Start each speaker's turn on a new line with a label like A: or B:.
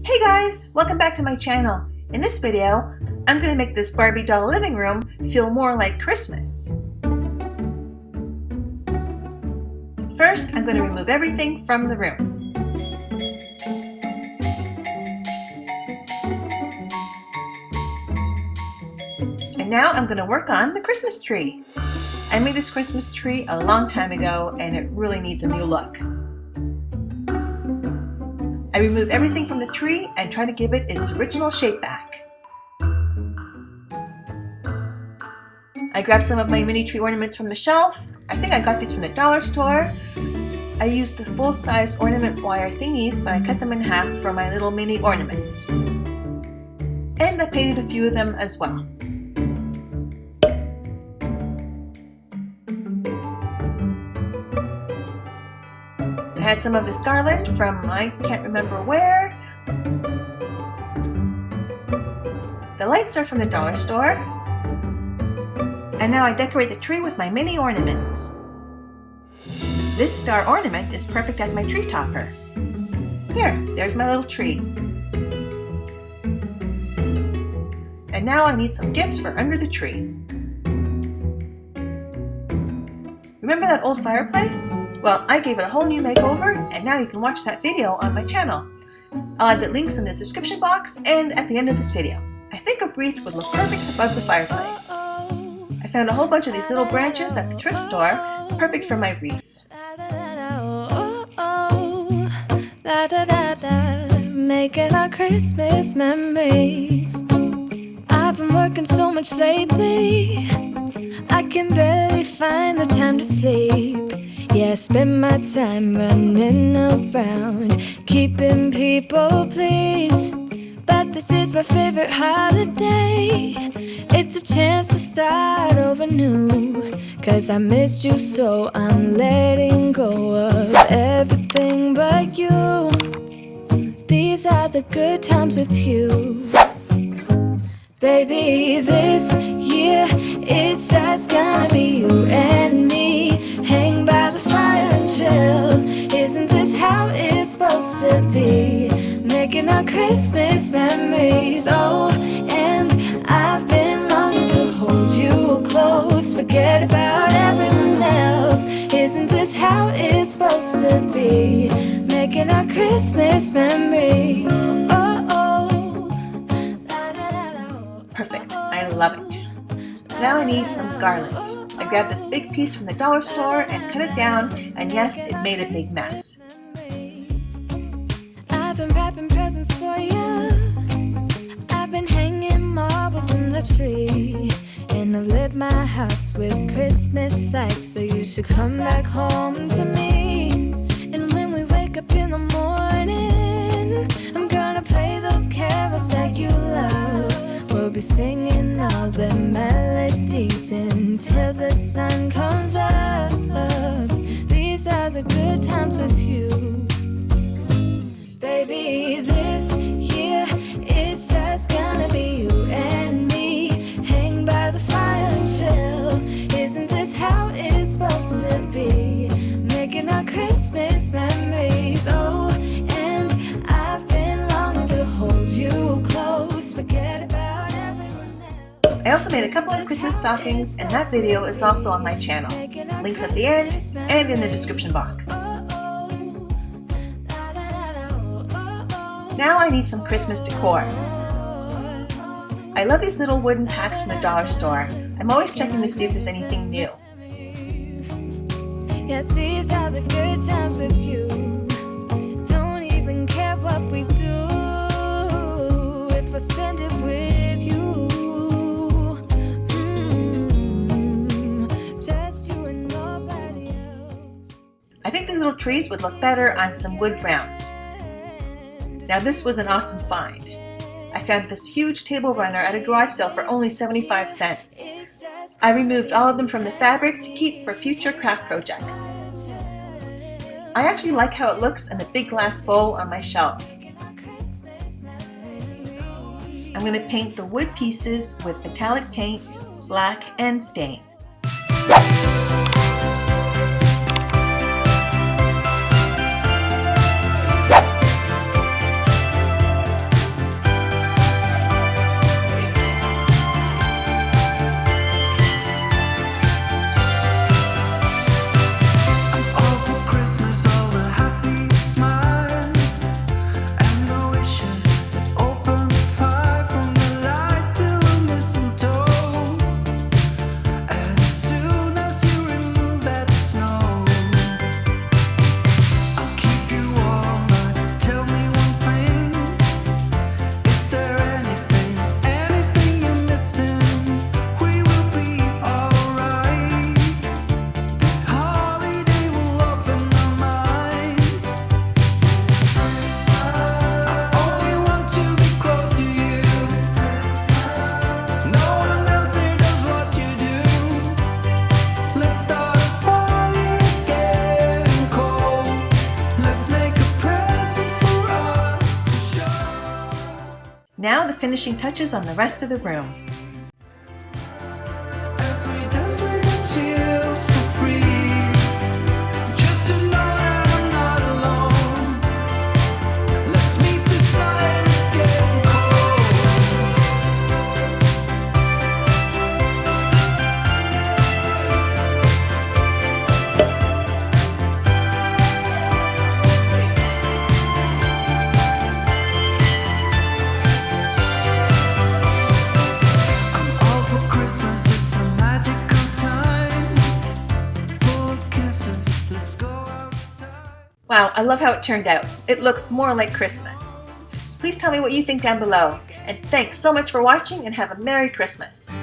A: Hey guys, welcome back to my channel. In this video, I'm going to make this Barbie doll living room feel more like Christmas. First, I'm going to remove everything from the room. And now I'm going to work on the Christmas tree. I made this Christmas tree a long time ago and it really needs a new look. I remove everything from the tree and try to give it its original shape back. I grabbed some of my mini tree ornaments from the shelf. I think I got these from the dollar store. I used the full-size ornament wire thingies, but I cut them in half for my little mini ornaments. And I painted a few of them as well. I had some of this garland from I can't remember where. The lights are from the dollar store. And now I decorate the tree with my mini ornaments. This star ornament is perfect as my tree topper. Here, there's my little tree. And now I need some gifts for under the tree. Remember that old fireplace? Well, I gave it a whole new makeover, and now you can watch that video on my channel. I'll add the links in the description box and at the end of this video. I think a wreath would look perfect above the fireplace. I found a whole bunch of these little branches at the thrift store, perfect for my wreath.
B: Making our Christmas memories. I've been working so much lately, I can barely find the time to sleep. Yeah, I spend my time running around, keeping people pleased. But this is my favorite holiday. It's a chance to start over new. Cause I missed you, so I'm letting go of everything but you. These are the good times with you. Baby, this year it's just gonna be you and me. Hang by the fire and chill. Isn't this how it's supposed to be? Making our Christmas memories. Oh, and I've been longing to hold you close. Forget about everyone else. Isn't this how it's supposed to be? Making our Christmas memories. Oh, oh.
A: Perfect, I love it. Now I need some garland. I grabbed this big piece from the dollar store and cut it down, and yes, it made a big mess.
B: I've been wrapping presents for you. I've been hanging marbles in the tree. And I've lit my house with Christmas lights, so you should come back home to me. And when we wake up in the morning, I'm gonna play those carols that you love. We'll be singing all the melodies until the sun comes up. These are the good times with you. Baby, this year it's just gonna be you and me. Hang by the fire and chill. Isn't this how it's supposed to be? Making our Christmas memories. Oh, and I've been longing to hold you close. Forget about everyone else.
A: I also made a couple of Christmas stockings, and that video is also on my channel. Links at the end and in the description box. Now I need some Christmas decor. I love these little wooden packs from the dollar store. I'm always checking to see if there's anything new.
B: Yes, these are the good times with you. Don't even care what we do if I spend it with you. Just you and nobody else.
A: I think these little trees would look better on some wood grounds. Now this was an awesome find. I found this huge table runner at a garage sale for only 75 cents. I removed all of them from the fabric to keep for future craft projects. I actually like how it looks in the big glass bowl on my shelf. I'm going to paint the wood pieces with metallic paints, black and stain. Now the finishing touches on the rest of the room. Wow, I love how it turned out. It looks more like Christmas. Please tell me what you think down below. And thanks so much for watching and have a Merry Christmas.